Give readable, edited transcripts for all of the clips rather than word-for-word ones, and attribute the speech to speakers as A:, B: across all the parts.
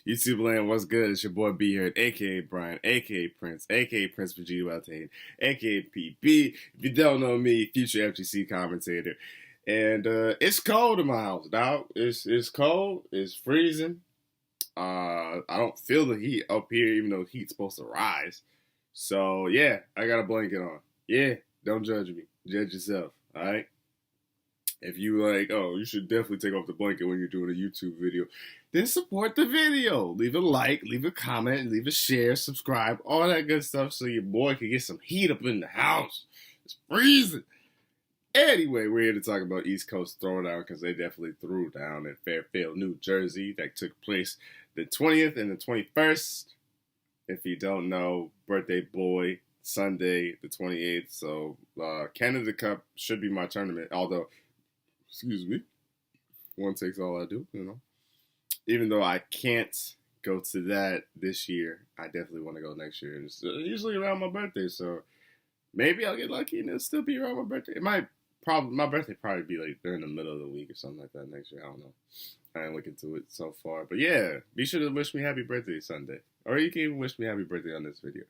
A: YouTube land, what's good? It's your boy B here, aka Brian, aka Prince, aka Prince Vegeta Beltane, aka PB. If you don't know me, future FGC commentator. And it's cold in my house, dog. It's cold, it's freezing. I don't feel the heat up here, even though heat's supposed to rise. So yeah, I got a blanket on. Yeah, don't judge me. Judge yourself, alright? If you like, oh, you should definitely take off the blanket when you're doing a YouTube video, then support the video. Leave a like, leave a comment, leave a share, subscribe, all that good stuff so your boy can get some heat up in the house. It's freezing. Anyway, we're here to talk about East Coast Throwdown because they definitely threw down in Fairfield, New Jersey. That took place the 20th and the 21st. If you don't know, birthday boy, Sunday the 28th. So Canada Cup should be my tournament, although excuse me, one takes all I do, you know. Even though I can't go to that this year, I definitely want to go next year. It's usually around my birthday, so maybe I'll get lucky and it'll still be around my birthday. It might my birthday probably be like during the middle of the week or something like that next year. I don't know. I didn't look into it so far, but yeah, be sure to wish me happy birthday Sunday, or you can even wish me happy birthday on this video.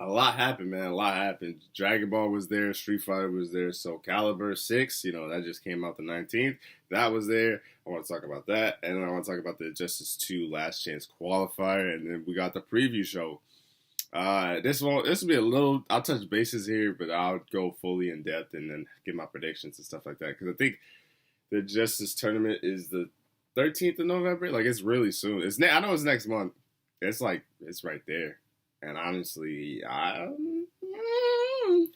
A: A lot happened, man. A lot happened. Dragon Ball was there. Street Fighter was there. Soul Calibur 6, that just came out the 19th. That was there. I want to talk about that. And then I want to talk about the Justice 2 Last Chance Qualifier. And then we got the preview show. This will be a little, I'll touch bases here, but I'll go fully in depth and then give my predictions and stuff like that. Because I think the Justice tournament is the 13th of November. Like, it's really soon. I know it's next month. It's right there. And honestly,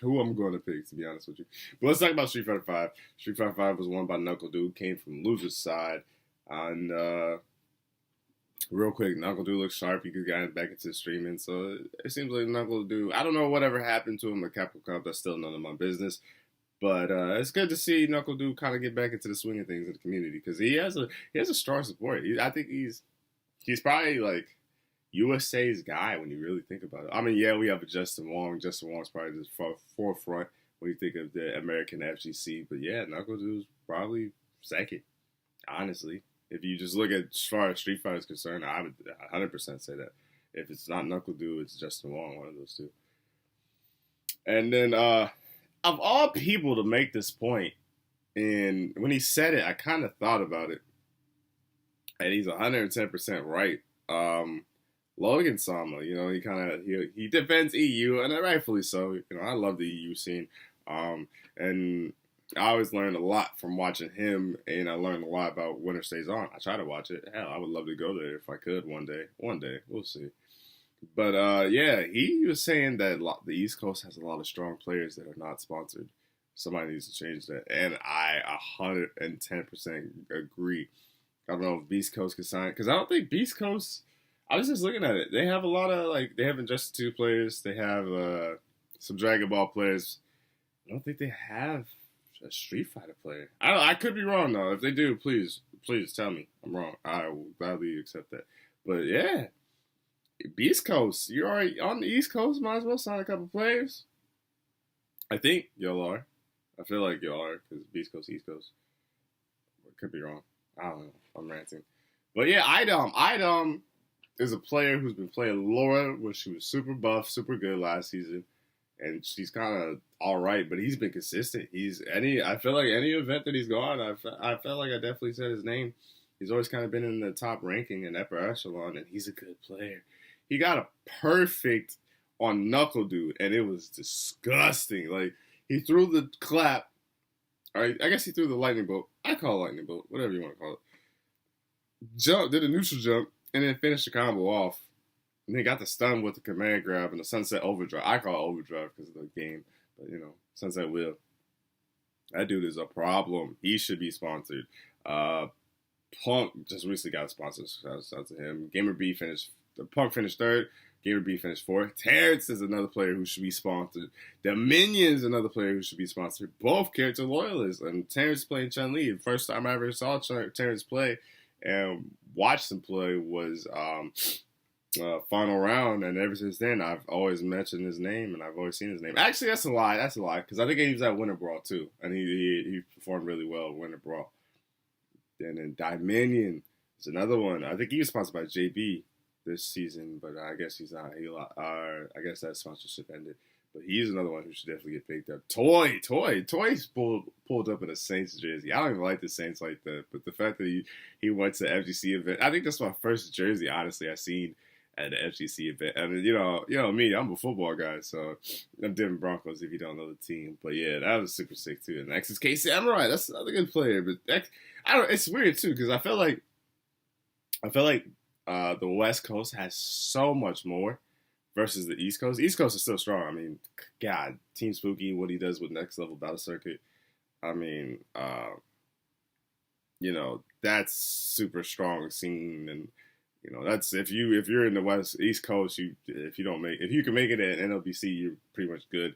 A: who I'm going to pick, to be honest with you. But let's talk about Street Fighter V. Street Fighter V was won by Knuckle Dude, came from loser's side. And real quick, Knuckle Dude looks sharp. He got back into streaming. So it seems like Knuckle Dude, I don't know whatever happened to him at Capcom Cup. That's still none of my business. But it's good to see Knuckle Dude kind of get back into the swing of things in the community because he has a strong support. I think he's probably like USA's guy when you really think about it. I mean, yeah, we have a Justin Wong. Justin Wong's probably the forefront when you think of the American FGC. But yeah, Knuckle Dude's probably second, honestly. If you just look at as far as Street Fighter is concerned, I would 100% say that. If it's not Knuckle Dude, it's Justin Wong, one of those two. And then, of all people to make this point, and when he said it, I kind of thought about it. And he's 110% right. Logan Sama, he defends EU, and rightfully so. I love the EU scene, and I always learned a lot from watching him, and I learned a lot about Winter Stays On. I try to watch it. Hell, I would love to go there if I could one day. One day, we'll see. But yeah, he was saying that the East Coast has a lot of strong players that are not sponsored. Somebody needs to change that, and I 110% agree. I don't know if Beast Coast can sign, because I don't think Beast Coast. I was just looking at it. They have a lot of, they have Injustice 2 players. They have some Dragon Ball players. I don't think they have a Street Fighter player. I could be wrong, though. If they do, please tell me I'm wrong. I will gladly accept that. But, yeah. Beast Coast. You're already on the East Coast. Might as well sign a couple players. I think y'all are. I feel like y'all are, because Beast Coast, East Coast. I could be wrong. I don't know. I'm ranting. But, yeah, Idom is a player who's been playing Laura when she was super buff, super good last season, and she's kind of all right. But he's been consistent. I feel like any event that he's gone, I felt like I definitely said his name. He's always kind of been in the top ranking in upper echelon, and he's a good player. He got a perfect on Knuckle Dude, and it was disgusting. Like he threw the clap. All right, I guess he threw the lightning bolt. I call it lightning bolt, whatever you want to call it. Did a neutral jump. And then finished the combo off. And then got the stun with the command grab and the Sunset Overdrive. I call it Overdrive because of the game. But, Sunset Wheel. That dude is a problem. He should be sponsored. Punk just recently got a sponsor. Shout out to him. Punk finished third. Gamer B finished fourth. Terrence is another player who should be sponsored. Dominion is another player who should be sponsored. Both character loyalists. And Terrence playing Chun-Li. The first time I ever saw Terrence play and watched him play was final round, and ever since then I've always mentioned his name and I've always seen his name. Actually, that's a lie, because I think he was at Winter Brawl too, and he performed really well at Winter Brawl. And then Dominion There's another one. I think he was sponsored by JB this season, but I guess he's not. I guess that sponsorship ended. But he's another one who should definitely get picked up. Toy's pulled up in a Saints jersey. I don't even like the Saints like that, but the fact that he went to the FGC event, I think that's my first jersey. Honestly, I seen at the FGC event. I mean, you know me, I'm a football guy, so I'm Denver Broncos if you don't know the team. But yeah, that was super sick too. And next is K Samurai. That's another good player, but I don't. It's weird too because I feel like the West Coast has so much more versus the East Coast. East Coast is still strong. I mean, God, Team Spooky, what he does with Next Level Battle Circuit. I mean, that's super strong scene, and that's if you're in the East Coast, if you can make it at NLBC, you're pretty much good.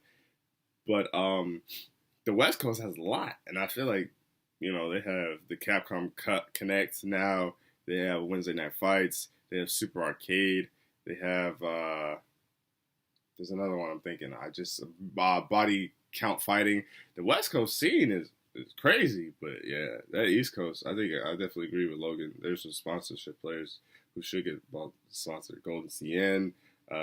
A: But the West Coast has a lot, and I feel like they have the Capcom Connect now. They have Wednesday Night Fights. They have Super Arcade. They have there's another one I'm thinking. Body Count Fighting. The West Coast scene is crazy, but yeah, that East Coast, I think I definitely agree with Logan. There's some sponsorship players who should get sponsored. Golden CN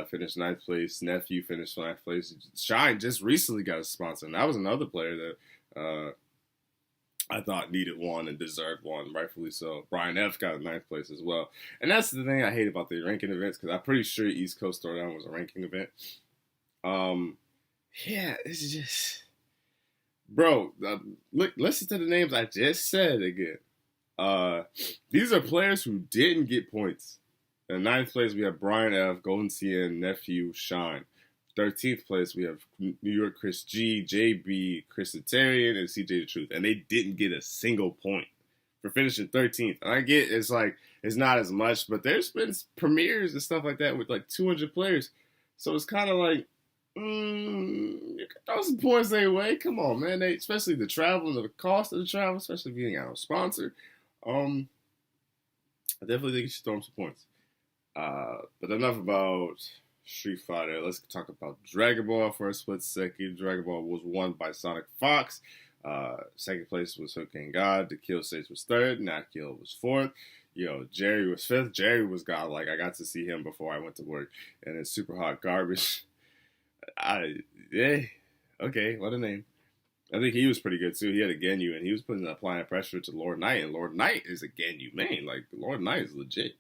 A: finished 9th place. Nephew finished 9th place. Shine just recently got a sponsor, and that was another player that I thought needed one and deserved one, rightfully so. Brian F got 9th place as well. And that's the thing I hate about the ranking events, because I'm pretty sure East Coast Throwdown was a ranking event. Yeah, it's just... Bro, look, listen to the names I just said again. These are players who didn't get points. In 9th place, we have Brian F, Golden CN, Nephew, Shine. 13th place, we have New York Chris G, JB, Chris Etarian, and CJ The Truth. And they didn't get a single point for finishing 13th. And I get it's not as much, but there's been premieres and stuff like that with like 200 players. So it's kind of like, you can throw some points their way. Come on, man. Especially the travel and the cost of the travel, especially being out of sponsor. I definitely think you should throw them some points. But enough about Street Fighter. Let's talk about Dragon Ball for a split second. Dragon Ball was won by Sonic Fox. Second place was Hurricane God. The Kill Stage was third. Nat Kill was fourth. Jerry was fifth. Jerry was godlike. I got to see him before I went to work. And it's Super Hot Garbage. Okay, what a name. I think he was pretty good too. He had a Genyu, and he was applying pressure to Lord Knight, and Lord Knight is a Genyu main. Like, Lord Knight is legit.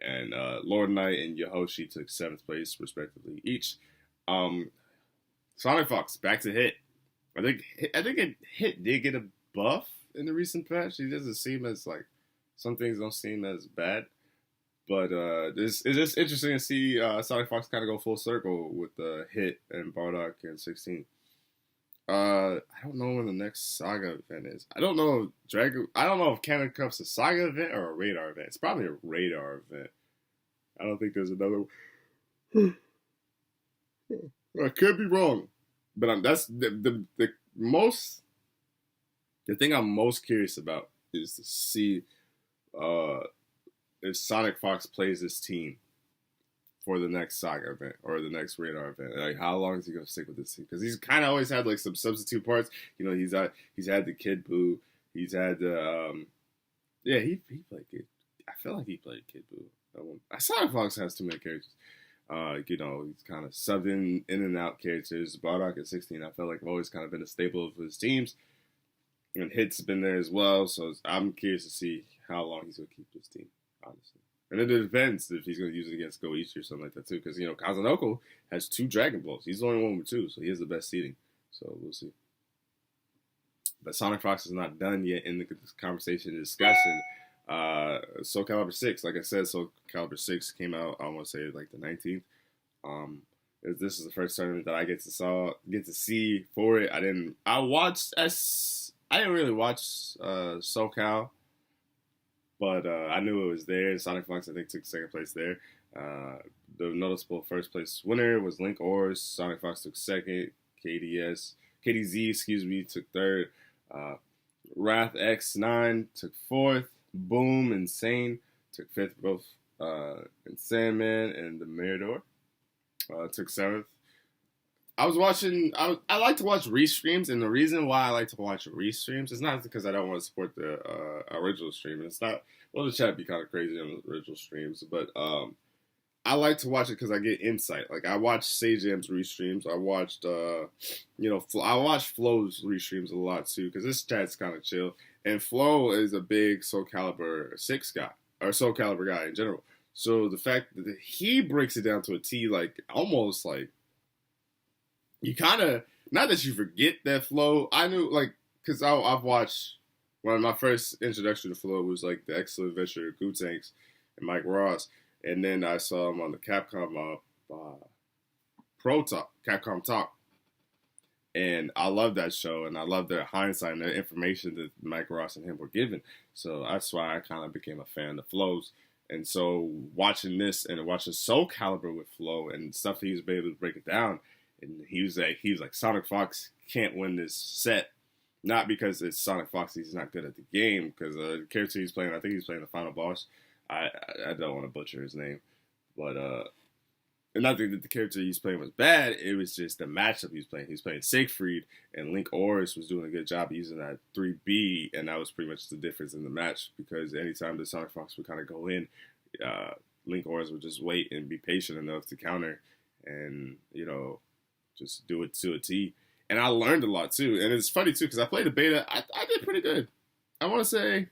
A: And Lord Knight and Yohoshi took 7th place, respectively, each. Sonic Fox, back to Hit. I think Hit did get a buff in the recent patch. He doesn't seem as, some things don't seem as bad. But it's just interesting to see Sonic Fox kind of go full circle with Hit and Bardock and 16. I don't know when the next Saga event is. I don't know if Canada Cup's a Saga event or a Radar event. It's probably a Radar event. I don't think there's another one. I could be wrong. But that's the thing I'm most curious about is to see if Sonic Fox plays this team for the next Saga event or the next Radar event. Like, how long is he going to stick with this team? Because he's kind of always had some substitute parts. He's had the Kid Buu. He's had the he played Kid. I feel like he played Kid Buu. Sonic Fox has too many characters. He's kind of subbed in and out characters. Bardock at 16, I feel like I've always kind of been a staple of his teams. And Hit's been there as well. So I'm curious to see how long he's going to keep this team, honestly. And it depends if he's going to use it against Goichi or something like that, too. Because, Kazunoko has 2 Dragon Balls. He's the only one with 2, so he has the best seeding. So we'll see. But Sonic Fox is not done yet in the conversation and discussion. Soul Calibur 6, like I said, Soul Calibur 6 came out, I want to say, the 19th. This is the first tournament that I get to see for it. I didn't really watch Soul Cal. But I knew it was there. Sonic Fox, I think, took 2nd place there. The noticeable first place winner was Link Ors. Sonic Fox took 2nd. KDZ, took 3rd. Wrath X9 took 4th. Boom, Insane took 5th. Both and Sandman and the Mirador took 7th. I was watching. I like to watch restreams, and the reason why I like to watch restreams is not because I don't want to support the original stream. It's not. Well, the chat be kind of crazy on the original streams, but I like to watch it because I get insight. Like I watched Sajam's restreams. I watched, I watch Flow's restreams a lot too because this chat's kind of chill. And Flow is a big Soul Calibur 6 guy or Soul Calibur guy in general. So the fact that he breaks it down to a T, like almost like you kind of not that you forget that Flow. I knew like because I've watched one of my first introduction to Flow was like the Excellent Adventure of Gootanks and Mike Ross. And then I saw him on the Capcom Pro Talk, Capcom Talk. And I love that show, and I love their hindsight and the information that Mike Ross and him were given. So that's why I kind of became a fan of Flows. And so watching this and watching Soul Calibur with Flow and stuff he was able to break it down, and he was like Sonic Fox can't win this set, not because it's Sonic Fox, he's not good at the game, because the character he's playing, I think he's playing the final boss. I don't want to butcher his name, but and not that the character he's playing was bad. It was just the matchup he was playing. He was playing Siegfried, and Link Oris was doing a good job using that 3B, and that was pretty much the difference in the match. Because anytime the Sonic Fox would kind of go in, Link Oris would just wait and be patient enough to counter, and just do it to a T. And I learned a lot too. And it's funny too because I played the beta. I did pretty good. I want to say.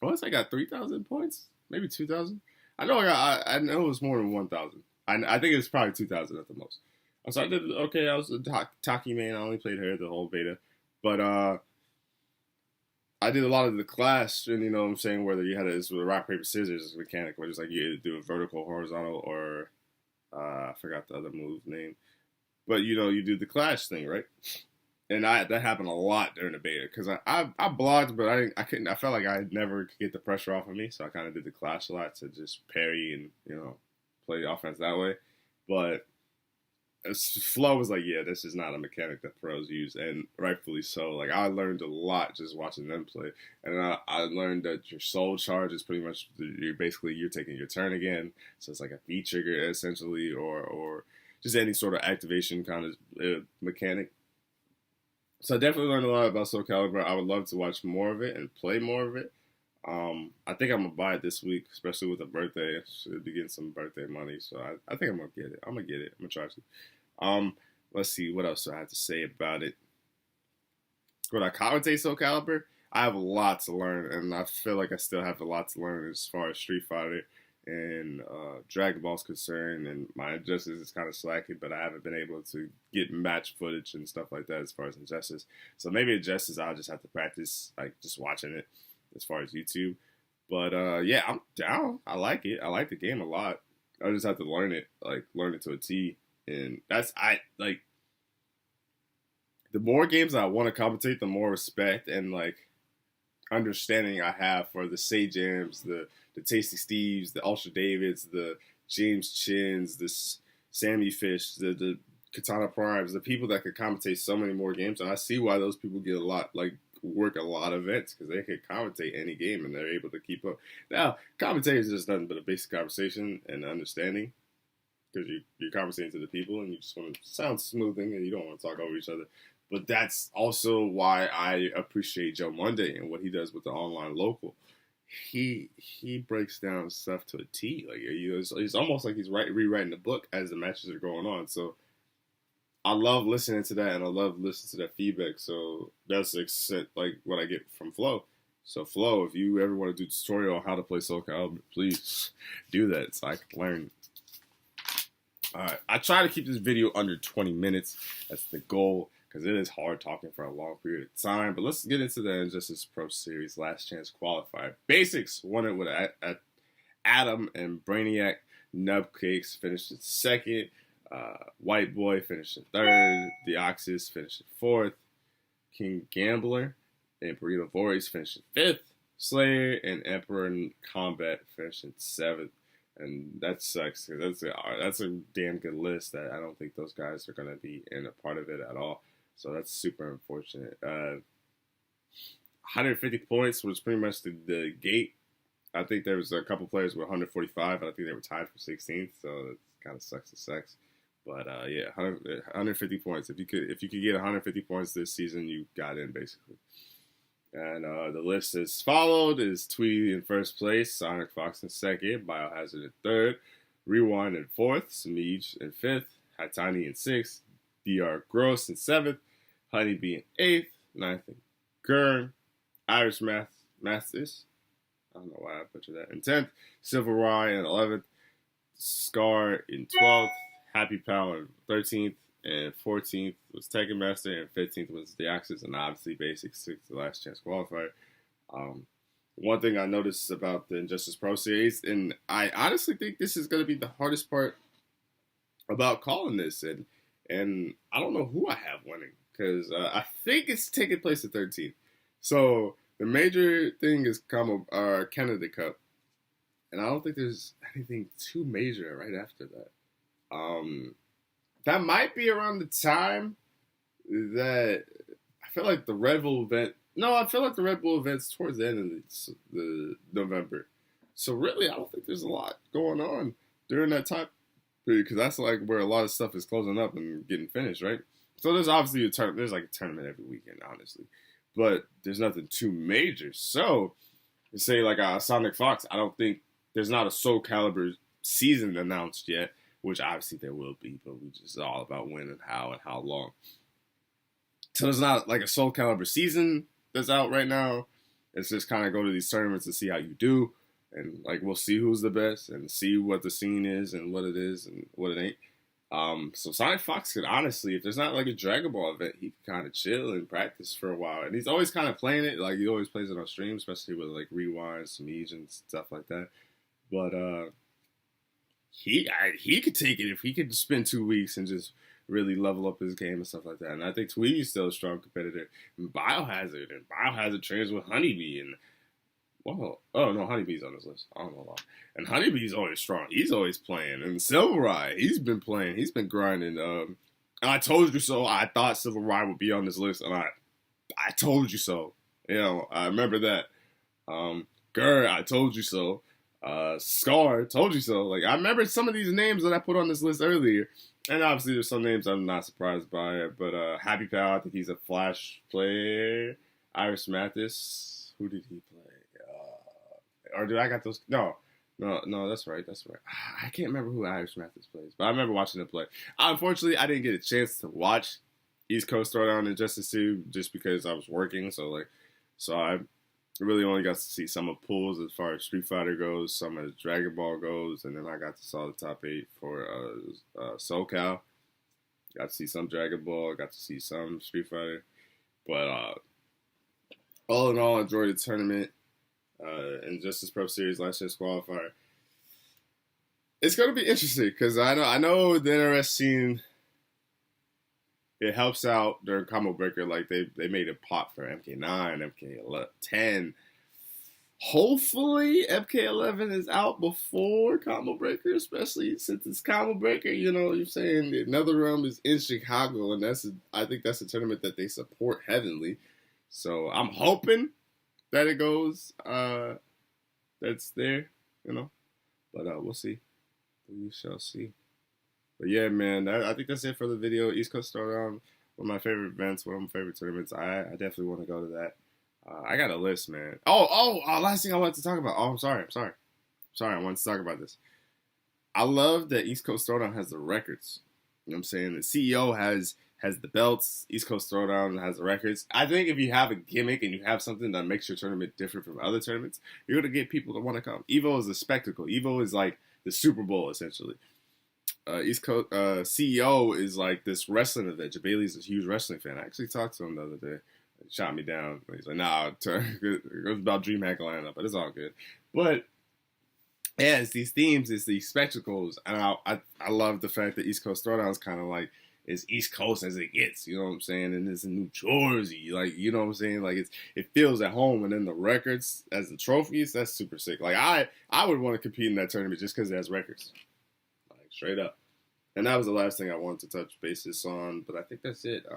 A: I got 3,000 points, maybe 2,000. I know I know it was more than 1,000. I think it was probably 2,000 at the most. So I did okay. I was a Taki main. I only played her the whole beta, but I did a lot of the clash, and you know what I'm saying, whether you had this with a rock paper scissors mechanic, where it's like you had to do a vertical, horizontal, or I forgot the other move name, but you do the clash thing, right? And that happened a lot during the beta because I blocked, but I couldn't. I felt like I never could get the pressure off of me, so I kind of did the clash a lot to just parry and play offense that way. But Flow was like, yeah, this is not a mechanic that pros use, and rightfully so. Like I learned a lot just watching them play, and I learned that your soul charge is pretty much you're taking your turn again, so it's like a V trigger essentially, or just any sort of activation kind of mechanic. So I definitely learned a lot about Soul Calibur. I would love to watch more of it and play more of it. I think I'm gonna buy it this week, especially with a birthday. I should be getting some birthday money, so I think I'm gonna get it. I'm gonna try to. Let's see what else do I have to say about it. Would I commentate Soul Calibur? I have a lot to learn, and I feel like I still have a lot to learn as far as Street Fighter and Dragon Ball's concerned, and my Injustice is kind of slacking, but I haven't been able to get match footage and stuff like that as far as Injustice. So maybe Injustice I'll just have to practice, like just watching it as far as YouTube. But yeah, I'm down. I like it. I like the game a lot. I just have to learn it to a T. And the more games I want to commentate, the more respect and understanding I have for the Sajams, the Tasty Steves, the Ultra Davids, the James Chins, the Sammy Fish, the Katana Primes, the people that could commentate so many more games. And I see why those people get work a lot of events because they could commentate any game and they're able to keep up. Now, commentating is just nothing but a basic conversation and understanding because you're conversating to the people and you just want to sound smoothing and you don't want to talk over each other. But that's also why I appreciate Joe Monday and what he does with the online local. He breaks down stuff to a T. It's almost like he's rewriting the book as the matches are going on. So I love listening to that, and I love listening to that feedback. So that's what I get from Flo. So Flo, if you ever want to do a tutorial on how to play Soul Calibur, please do that so I can learn. All right, I try to keep this video under 20 minutes. That's the goal because it is hard talking for a long period of time. But let's get into the Injustice Pro Series Last Chance Qualifier. Basics won it with Adam and Brainiac. Nubcakes finished in second. White Boy finished in third. Deoxys finished in fourth. King Gambler and Burrito Voorhees finished in fifth. Slayer and Emperor Combat finished in seventh. And that sucks because that's a damn good list that I don't think those guys are going to be in a part of it at all. So that's super unfortunate. 150 points was pretty much the gate. I think there was a couple players with 145, and I think they were tied for 16th. So it kind of sucks. But yeah, 150 points. If you could get 150 points this season, you got in basically. And the list is followed: is Tweety in first place, Sonic Fox in second, Biohazard in third, Rewind in fourth, Samij in fifth, Hatani in sixth, Dr. Gross in seventh, Honeybee in eighth, ninth in Gurn, Irish Masters. I don't know why I butchered that. In 10th, Civil Rye in 11th, Scar in 12th, Happy Pal in 13th, and 14th was Tekken Master, and 15th was the Axis, and obviously Basic 6th, the last chance qualifier. One thing I noticed about the Injustice Pro Series, and I honestly think this is going to be the hardest part about calling this, and I don't know who I have winning, because I think it's taking place at 13th. So the major thing is Canada Cup, and I don't think there's anything too major right after that. That might be around the time that I feel like the Red Bull event. No, I feel like the Red Bull event's towards the end of the November. So really, I don't think there's a lot going on during that time period, because that's like where a lot of stuff is closing up and getting finished, right? So there's obviously there's like a tournament every weekend, honestly, but there's nothing too major. So to say like a Sonic Fox, I don't think there's not a Soul Calibur season announced yet, which obviously there will be, but we just all about when and how long. So there's not like a Soul Calibur season that's out right now. It's just kind of go to these tournaments to see how you do, and like we'll see who's the best and see what the scene is and what it is and what it ain't. So Sonic Fox could honestly, if there's not like a Dragon Ball event, he can kind of chill and practice for a while. And he's always kind of playing it, like he always plays it on stream, especially with like Rewind, Samij, and stuff like that. But he could take it if he could spend 2 weeks and just really level up his game and stuff like that. And I think Tweety's still a strong competitor. And Biohazard trains with Honeybee, and Honeybee's on this list. I don't know why. And Honeybee's always strong. He's always playing. And Silvereye, he's been playing. He's been grinding. And I told you so. I thought Silvereye would be on this list, and I told you so. You know, I remember that. I told you so. Scar, told you so. Like, I remember some of these names that I put on this list earlier, and obviously there's some names I'm not surprised by. But Happy Pal, I think he's a Flash player. Iris Mathis, who did he play? Or did I got those? No, that's right. I can't remember who Iris Mathis plays, but I remember watching him play. Unfortunately, I didn't get a chance to watch East Coast Throwdown and Injustice 2 just because I was working. So I really only got to see some of pools as far as Street Fighter goes, some of Dragon Ball goes, and then I got to saw the top 8 for SoCal. Got to see some Dragon Ball, got to see some Street Fighter. But all in all, I enjoyed the tournament. Injustice Pro Series last year's qualifier. It's going to be interesting because I know the NRS scene, it helps out during Combo Breaker. Like they made a pot for MK9, MK10. Hopefully MK11 is out before Combo Breaker, especially since it's Combo Breaker. You know what I'm saying? NetherRealm is in Chicago, and I think that's a tournament that they support heavily. So I'm hoping that it goes, that's there, you know. But we'll see. We shall see. But yeah, man, I think that's it for the video. East Coast Throwdown, one of my favorite events, one of my favorite tournaments. I definitely want to go to that. I got a list, man. Last thing I wanted to talk about. I'm sorry. I wanted to talk about this. I love that East Coast Throwdown has the records. You know what I'm saying? The CEO has the belts. East Coast Throwdown has the records. I think if you have a gimmick and you have something that makes your tournament different from other tournaments, you're going to get people to want to come. EVO is a spectacle. EVO is like the Super Bowl, essentially. East Coast CEO is like this wrestling event. Bailey's a huge wrestling fan. I actually talked to him the other day. He shot me down. He's like, nah, it was about DreamHack Atlanta, but it's all good. But yeah, it's these themes, it's these spectacles, and I love the fact that East Coast Throwdown is kind of like as East Coast as it gets, you know what I'm saying? And it's in New Jersey, like, you know what I'm saying? Like, it feels at home, and then the records as the trophies, that's super sick. Like, I would want to compete in that tournament just because it has records. Like, straight up. And that was the last thing I wanted to touch bases on, but I think that's it.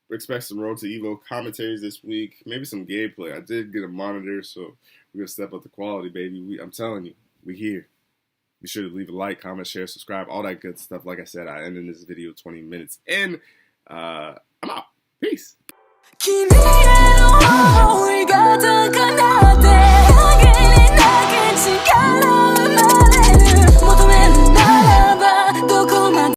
A: Expect some Road to Evo commentaries this week, maybe some gameplay. I did get a monitor, so we're going to step up the quality, baby. I'm telling you, we here. Be sure to leave a like, comment, share, subscribe, all that good stuff. Like I said, I ended this video 20 minutes in. I'm out. Peace.